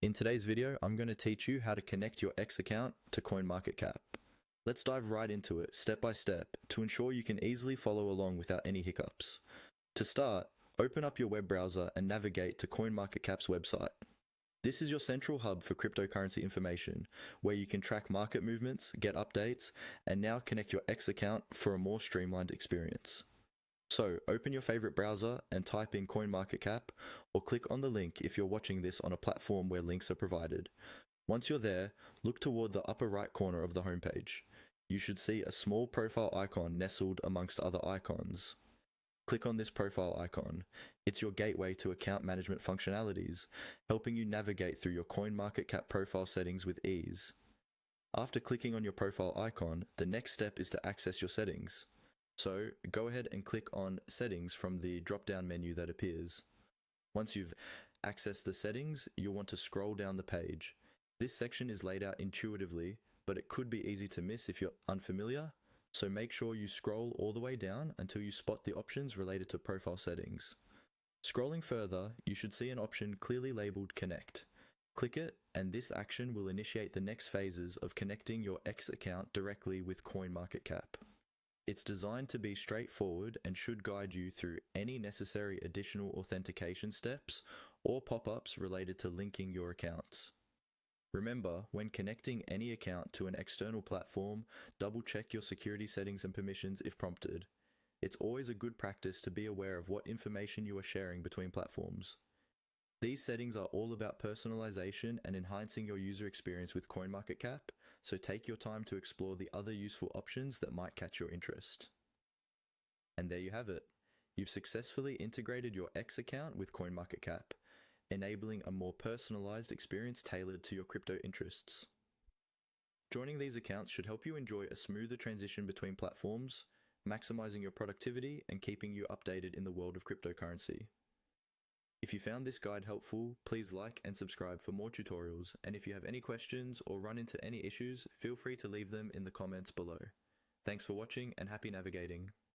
In today's video, I'm going to teach you how to connect your X account to CoinMarketCap. Let's dive right into it, step by step, to ensure you can easily follow along without any hiccups. To start, open up your web browser and navigate to CoinMarketCap's website. This is your central hub for cryptocurrency information, where you can track market movements, get updates, and now connect your X account for a more streamlined experience. So, open your favorite browser and type in CoinMarketCap, or click on the link if you're watching this on a platform where links are provided. Once you're there, look toward the upper right corner of the homepage. You should see a small profile icon nestled amongst other icons. Click on this profile icon. It's your gateway to account management functionalities, helping you navigate through your CoinMarketCap profile settings with ease. After clicking on your profile icon, the next step is to access your settings. So, go ahead and click on Settings from the drop-down menu that appears. Once you've accessed the settings, you'll want to scroll down the page. This section is laid out intuitively, but it could be easy to miss if you're unfamiliar, so make sure you scroll all the way down until you spot the options related to profile settings. Scrolling further, you should see an option clearly labeled Connect. Click it, and this action will initiate the next phases of connecting your X account directly with CoinMarketCap. It's designed to be straightforward and should guide you through any necessary additional authentication steps or pop-ups related to linking your accounts. Remember, when connecting any account to an external platform, double-check your security settings and permissions if prompted. It's always a good practice to be aware of what information you are sharing between platforms. These settings are all about personalization and enhancing your user experience with CoinMarketCap, so take your time to explore the other useful options that might catch your interest. And there you have it. You've successfully integrated your X account with CoinMarketCap, enabling a more personalized experience tailored to your crypto interests. Joining these accounts should help you enjoy a smoother transition between platforms, maximizing your productivity and keeping you updated in the world of cryptocurrency. If you found this guide helpful, please like and subscribe for more tutorials, and if you have any questions or run into any issues, feel free to leave them in the comments below. Thanks for watching and happy navigating.